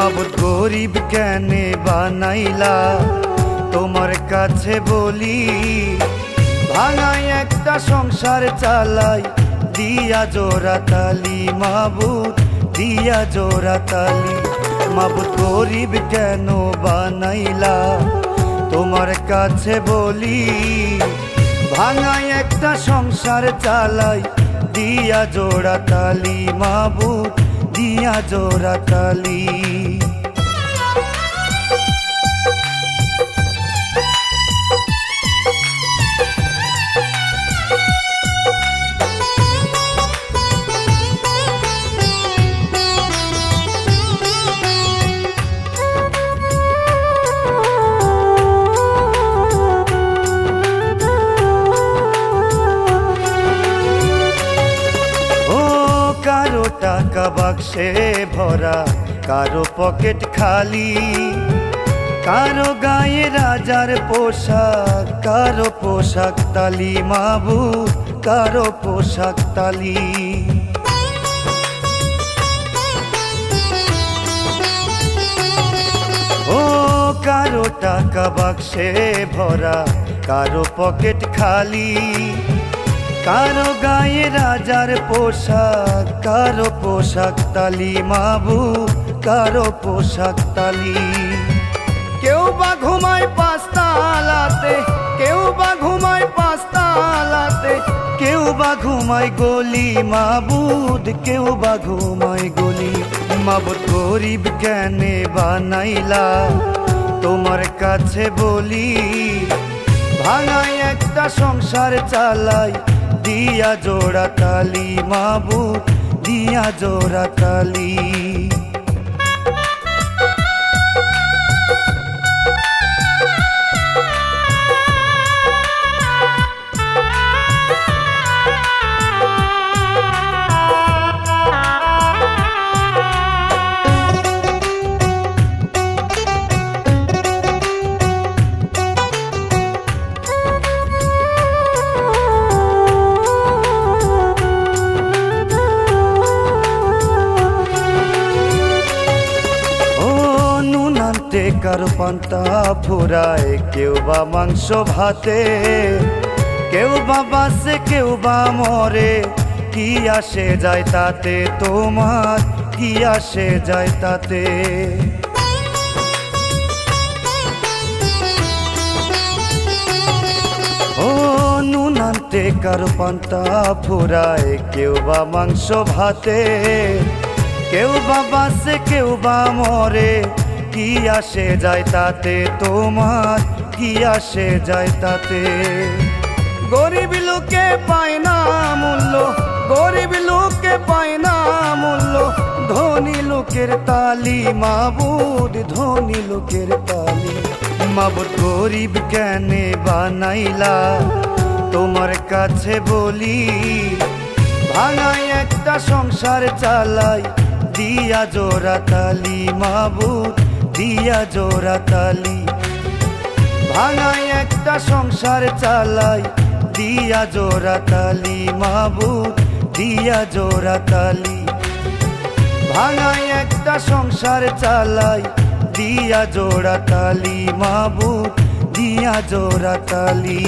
মাবুদ গরিব কেনে বানাইলা তোমার কাছে বলি, ভাঙাই একটা সংসার চালাই দিয়া জোড়া তালি মাবুদ দিয়া জোড়া তালি। মাবুদ গরিব কেন বানাইলা তোমার কাছে বলি, ভাঙাই একটা সংসার চালাই দিয়া জোড়া তালি মাবুদ দিয়া জোড়া তালি। কারো টাকা বাক্সে ভরা, কারো পকেট খালি, কারো গায়ে রাজার পোশাক, কারো পোশাক তালি মাবুদ কারো পোশাক তালি। ও কারো টাকা বাক্সে ভরা, কারো পকেট খালি, কারো গায়ে রাজার পোশাক, কারো পোশাক তালি মাবুদ কারো পোশাক তালি। কেউ বা ঘুমায় পাঁচতালাতে, কেউ বা ঘুমায় পাঁচতালাতে, কেউ বা ঘুমায় গলি মাবুদ কেউ বা ঘুমায় গলি। মাবুদ গরিব কেনে বানাইলা তোমার কাছে বলি, ভাঙাই একটা সংসার চালাই দিয়া জোড়া তালি মাবুদ দিয়া জোড়া তালি। কারো পান্তা ফুরায়, কেউ বা মাংস ভাতে, কেউ বা বাসে কেউ বা মরে, কি আসে যায় তাতে তোমার কি আসে যায় তাতে। ও নুন আনতে কারো পান্তা ফুরায়, কেউ বা মাংস ভাতে, কেউ বা বাসে কেউ বা মরে, কি আসে যায় তাতে তোমার কি আসে যায় তাতে। গরিব লোকে পায় না মূল্য, গরিব লোকে পায় না মূল্য, ধনী লোকের তালি মাবুদ ধনী লোকের তালি। মাবুদ গরিব কেনে বানাইলা তোমার কাছে বলি, ভাঙাই একটা সংসার চালাই দিয়া জোড়া তালি মাবুদ দিয়া জোড়া তালি। ভাঙাই একটা সংসার চালাই দিয়া জোড়া তালি মাবুদ দিয়া জোড়া তালি। ভাঙাই একটা সংসার চালাই দিয়া জোড়া তালি মাবুদ দিয়া জোড়া তালি।